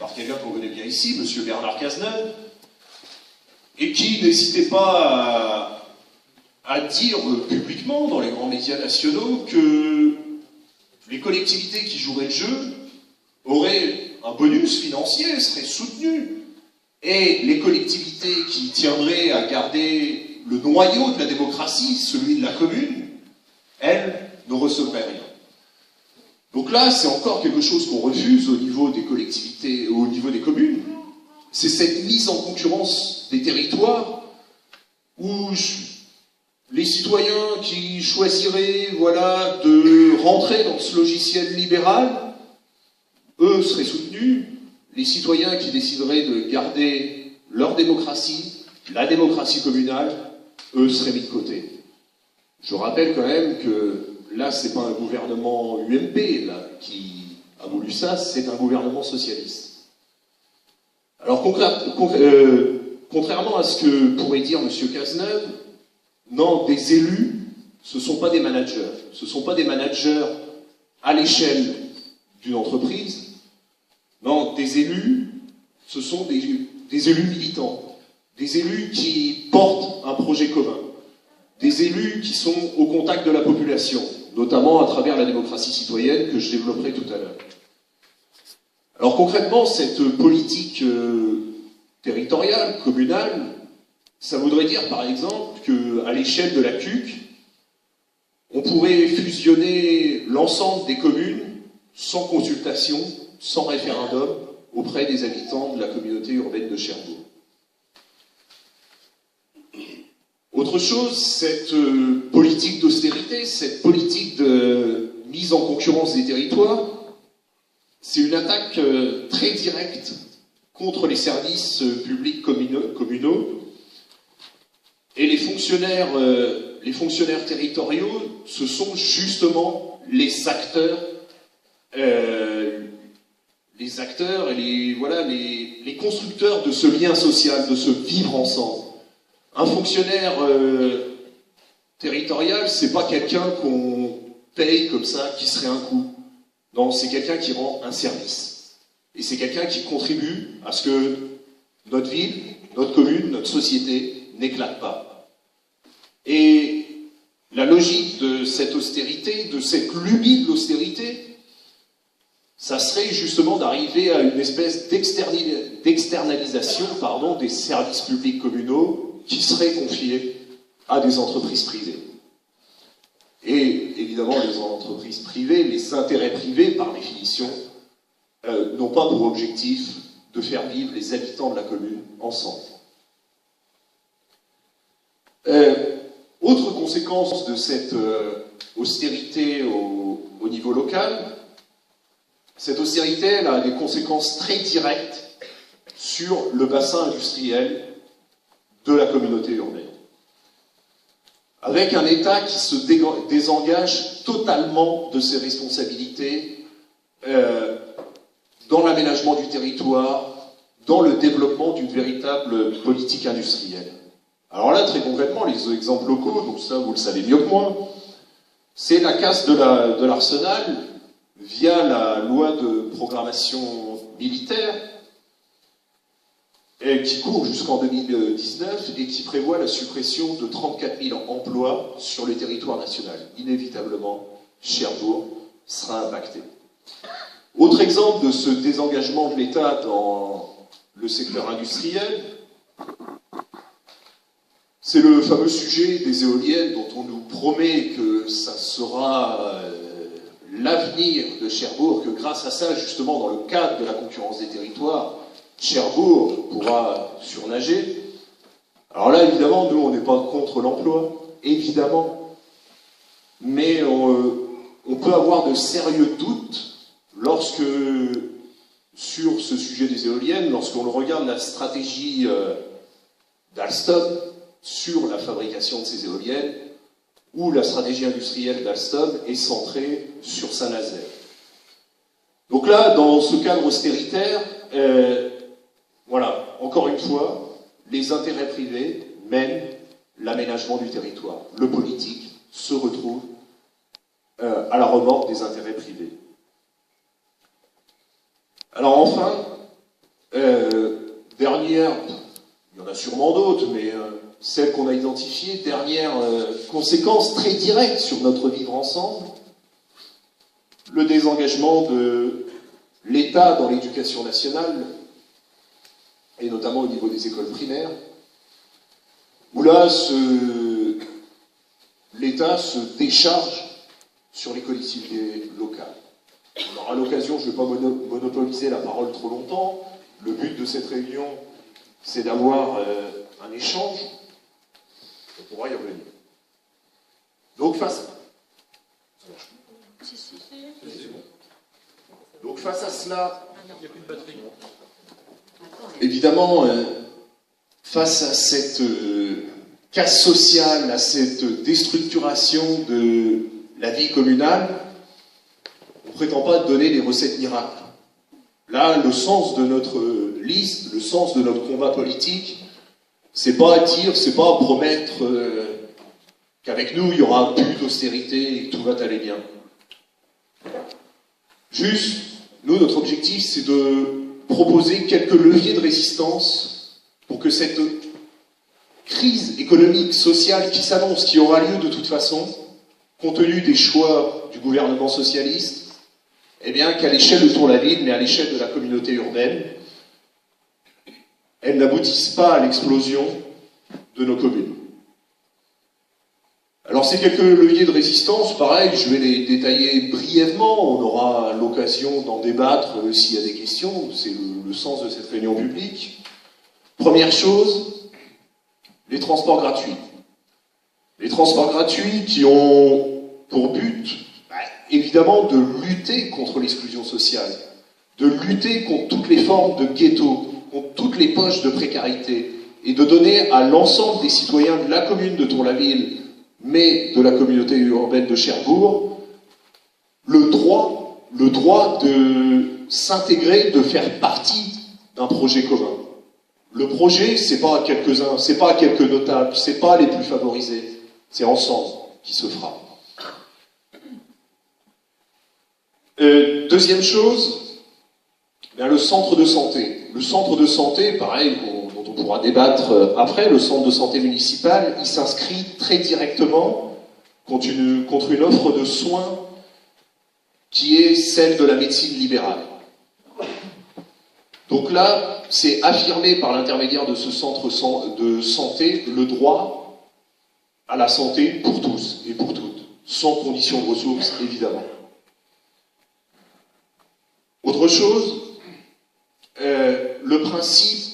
par quelqu'un qu'on connaît bien ici, M. Bernard Cazeneuve, et qui n'hésitait pas à dire publiquement dans les grands médias nationaux que les collectivités qui joueraient le jeu auraient un bonus financier, seraient soutenues, et les collectivités qui tiendraient à garder le noyau de la démocratie, celui de la commune, elles ne recevraient rien. Donc là, c'est encore quelque chose qu'on refuse au niveau des collectivités, au niveau des communes. C'est cette mise en concurrence des territoires où les citoyens qui choisiraient, voilà, de rentrer dans ce logiciel libéral, eux seraient soutenus. Les citoyens qui décideraient de garder leur démocratie, la démocratie communale, eux seraient mis de côté. Je rappelle quand même que là, c'est pas un gouvernement UMP là, qui a voulu ça, c'est un gouvernement socialiste. Alors, contrairement à ce que pourrait dire M. Cazeneuve, non, des élus, ce ne sont pas des managers. Ce ne sont pas des managers à l'échelle d'une entreprise. Non, des élus, ce sont des élus militants. Des élus qui portent un projet commun. Des élus qui sont au contact de la population, notamment à travers la démocratie citoyenne que je développerai tout à l'heure. Alors concrètement, cette politique territoriale, communale, ça voudrait dire par exemple qu'à l'échelle de la CUC, on pourrait fusionner l'ensemble des communes sans consultation, sans référendum, auprès des habitants de la communauté urbaine de Cherbourg. Autre chose, cette politique d'austérité, cette politique de mise en concurrence des territoires, c'est une attaque très directe contre les services publics communaux. Et les fonctionnaires territoriaux, ce sont justement les acteurs et les constructeurs de ce lien social, de ce vivre ensemble. Un fonctionnaire territorial, c'est pas quelqu'un qu'on paye comme ça, qui serait un coût. Non, c'est quelqu'un qui rend un service. Et c'est quelqu'un qui contribue à ce que notre ville, notre commune, notre société n'éclate pas. Et la logique de cette austérité, de cette lubie de l'austérité, ça serait justement d'arriver à une espèce d'externalisation des services publics communaux qui seraient confiés à des entreprises privées. Et évidemment, les entreprises privées, les intérêts privés, par définition, n'ont pas pour objectif de faire vivre les habitants de la commune ensemble. Autre conséquence de cette austérité au niveau local, cette austérité elle a des conséquences très directes sur le bassin industriel de la communauté urbaine. Avec un État qui se désengage totalement de ses responsabilités dans l'aménagement du territoire, dans le développement d'une véritable politique industrielle. Alors là, très concrètement, les exemples locaux, donc ça vous le savez mieux que moi, c'est la casse de l'Arsenal via la loi de programmation militaire qui court jusqu'en 2019 et qui prévoit la suppression de 34 000 emplois sur le territoire national. Inévitablement, Cherbourg sera impacté. Autre exemple de ce désengagement de l'État dans le secteur industriel, c'est le fameux sujet des éoliennes dont on nous promet que ça sera l'avenir de Cherbourg, que grâce à ça, justement, dans le cadre de la concurrence des territoires, Cherbourg pourra surnager. Alors là, évidemment, nous, on n'est pas contre l'emploi, évidemment. Mais on peut avoir de sérieux doutes lorsque, sur ce sujet des éoliennes, lorsqu'on regarde la stratégie d'Alstom sur la fabrication de ces éoliennes, où la stratégie industrielle d'Alstom est centrée sur Saint-Nazaire. Donc là, dans ce cadre austéritaire, voilà, encore une fois, les intérêts privés mènent l'aménagement du territoire. Le politique se retrouve à la remorque des intérêts privés. Alors enfin, Dernière, il y en a sûrement d'autres, mais celle qu'on a identifiée, dernière conséquence très directe sur notre vivre ensemble, le désengagement de l'État dans l'éducation nationale, et notamment au niveau des écoles primaires, où là, l'État se décharge sur les collectivités locales. On aura l'occasion, je ne vais pas monopoliser la parole trop longtemps, le but de cette réunion, c'est d'avoir un échange, on pourra y revenir. Donc face à cela, évidemment, face à cette casse sociale, à cette déstructuration de la vie communale, on ne prétend pas donner des recettes miracles. Là, le sens de notre liste, le sens de notre combat politique, c'est pas dire, c'est pas promettre qu'avec nous, il y aura plus d'austérité et que tout va aller bien. Juste, nous, notre objectif, c'est de proposer quelques leviers de résistance pour que cette crise économique, sociale qui s'annonce, qui aura lieu de toute façon, compte tenu des choix du gouvernement socialiste, eh bien qu'à l'échelle de Tour-la-Ville, mais à l'échelle de la communauté urbaine, elle n'aboutisse pas à l'explosion de nos communes. Alors ces quelques leviers de résistance, pareil, je vais les détailler brièvement, on aura l'occasion d'en débattre s'il y a des questions, c'est le sens de cette réunion publique. Première chose, les transports gratuits. Les transports gratuits qui ont pour but, évidemment, de lutter contre l'exclusion sociale, de lutter contre toutes les formes de ghetto, contre toutes les poches de précarité, et de donner à l'ensemble des citoyens de la commune de Tour-la-Ville, mais de la communauté urbaine de Cherbourg, le droit de s'intégrer, de faire partie d'un projet commun. Le projet, c'est pas quelques-uns, c'est pas quelques notables, c'est pas les plus favorisés, c'est ensemble qui se fera. Deuxième chose, bien, le centre de santé. Le centre de santé, pareil, dont on pourra débattre après, le centre de santé municipal, il s'inscrit très directement contre une offre de soins qui est celle de la médecine libérale. Donc là, c'est affirmé par l'intermédiaire de ce centre de santé le droit à la santé pour tous et pour toutes, sans condition de ressources, évidemment. Autre chose, le principe,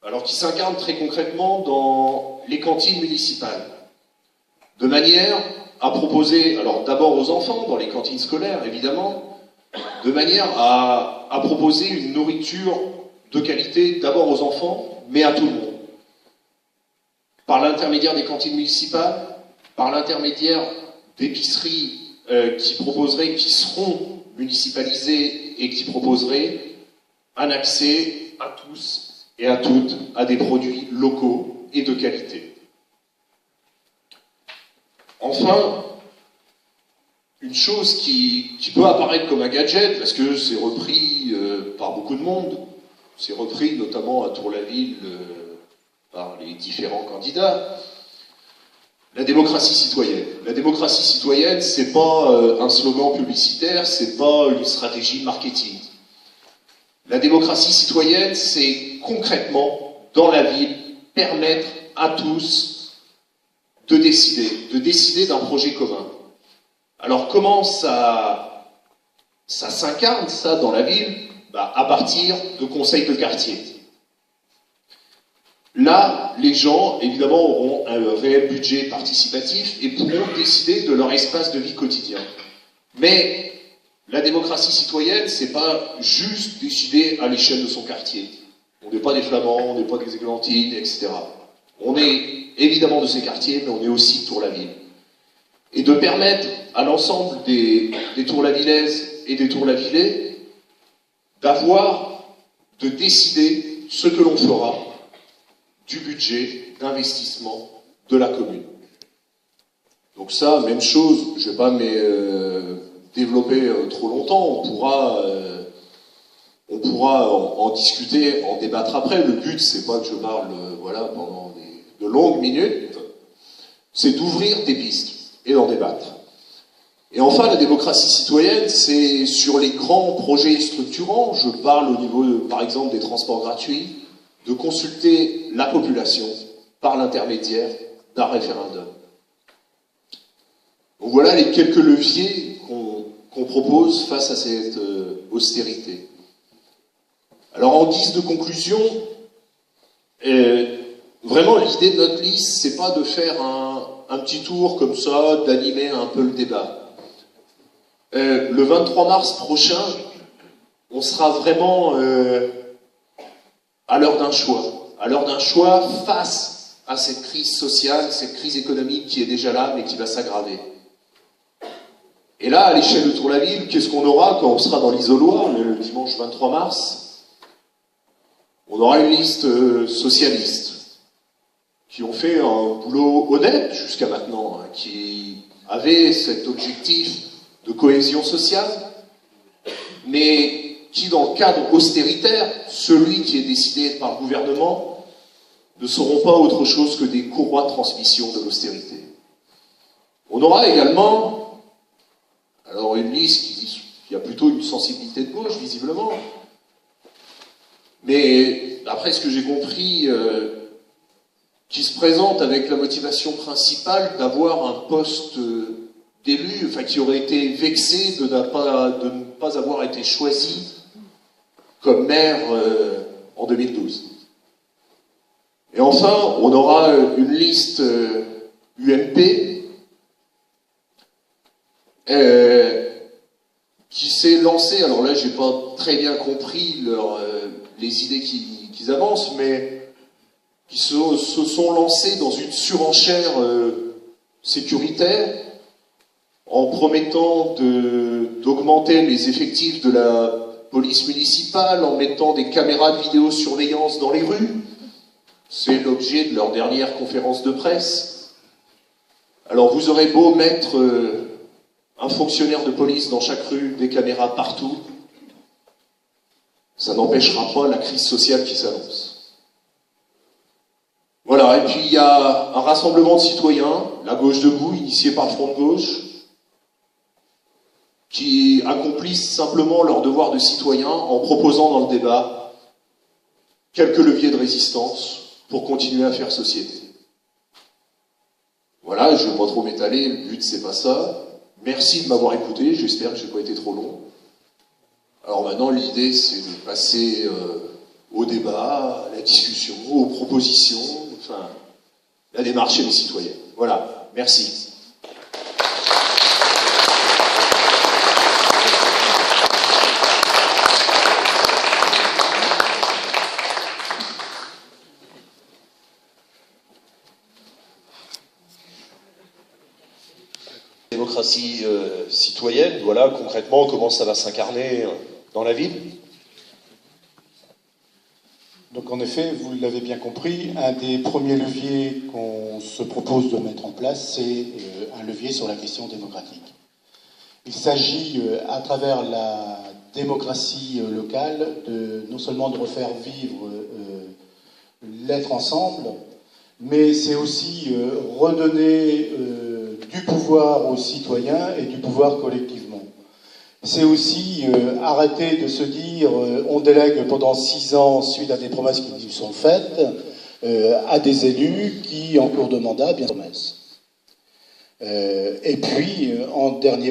alors qui s'incarne très concrètement dans les cantines municipales, de manière à proposer, alors d'abord aux enfants, dans les cantines scolaires évidemment, de manière à proposer une nourriture de qualité d'abord aux enfants, mais à tout le monde. Par l'intermédiaire des cantines municipales, par l'intermédiaire d'épiceries qui seront municipalisées et qui proposeraient un accès à tous et à toutes à des produits locaux et de qualité. Enfin, une chose qui peut apparaître comme un gadget, parce que c'est repris par beaucoup de monde, c'est repris notamment à Tour-la-Ville par les différents candidats, la démocratie citoyenne. La démocratie citoyenne, c'est pas un slogan publicitaire, c'est pas une stratégie marketing. La démocratie citoyenne, c'est concrètement, dans la ville, permettre à tous de décider d'un projet commun. Alors comment ça s'incarne, ça, dans la ville? À partir de conseils de quartier. Là, les gens, évidemment, auront un réel budget participatif et pourront décider de leur espace de vie quotidien. Mais la démocratie citoyenne, c'est pas juste décider à l'échelle de son quartier. On n'est pas des Flamands, on n'est pas des Églantines, etc. On est évidemment de ces quartiers, mais on est aussi de Tour-la-Ville. Et de permettre à l'ensemble des Tour-la-Villaises et des Tour-la-Villais de décider ce que l'on fera du budget d'investissement de la commune. Donc ça, même chose, je ne vais pas développer trop longtemps, on pourra en discuter, en débattre après. Le but, c'est pas que je parle voilà, pendant de longues minutes, c'est d'ouvrir des pistes et d'en débattre. Et enfin, la démocratie citoyenne, c'est sur les grands projets structurants, je parle au niveau, par exemple, des transports gratuits, de consulter la population par l'intermédiaire d'un référendum. Donc voilà les quelques leviers qu'on propose face à cette austérité. Alors en guise de conclusion, vraiment l'idée de notre liste, c'est pas de faire un petit tour comme ça, d'animer un peu le débat. Le 23 mars prochain, on sera vraiment à l'heure d'un choix face à cette crise sociale, cette crise économique qui est déjà là, mais qui va s'aggraver. Et là, à l'échelle de Tour-la-Ville, qu'est-ce qu'on aura quand on sera dans l'isoloir, le dimanche 23 mars? On aura une liste socialiste, qui ont fait un boulot honnête jusqu'à maintenant, hein, qui avait cet objectif de cohésion sociale, mais qui, dans le cadre austéritaire, celui qui est décidé par le gouvernement, ne seront pas autre chose que des courroies de transmission de l'austérité. On aura également, alors une liste qui a plutôt une sensibilité de gauche, visiblement, mais d'après ce que j'ai compris, qui se présente avec la motivation principale d'avoir un poste d'élu, enfin qui aurait été vexé de ne pas avoir été choisi comme maire en 2012. Et enfin, on aura une liste UMP qui s'est lancée, alors là j'ai pas très bien compris les idées qu'ils avancent, mais qui se sont lancés dans une surenchère sécuritaire en promettant d'augmenter les effectifs de la police municipale, en mettant des caméras de vidéosurveillance dans les rues. C'est l'objet de leur dernière conférence de presse. Alors vous aurez beau mettre un fonctionnaire de police dans chaque rue, des caméras partout, ça n'empêchera pas la crise sociale qui s'annonce. Voilà, et puis il y a un rassemblement de citoyens, la Gauche debout, initié par le Front de gauche, qui accomplissent simplement leur devoir de citoyen en proposant dans le débat quelques leviers de résistance pour continuer à faire société. Voilà, je ne vais pas trop m'étaler, le but c'est pas ça. Merci de m'avoir écouté, j'espère que je n'ai pas été trop long. Alors maintenant, l'idée c'est de passer au débat, à la discussion, aux propositions, enfin, la démarche des citoyens. Voilà, merci. Démocratie citoyenne, voilà concrètement comment ça va s'incarner dans la ville. Donc en effet, vous l'avez bien compris, un des premiers leviers qu'on se propose de mettre en place, c'est un levier sur la question démocratique. Il s'agit, à travers la démocratie locale, non seulement de refaire vivre l'être ensemble, mais c'est aussi redonner du pouvoir aux citoyens et du pouvoir collectivement. C'est aussi arrêter de se dire on délègue pendant 6 ans suite à des promesses qui nous sont faites à des élus qui, en cours de mandat, bien promesses. Et puis, en dernier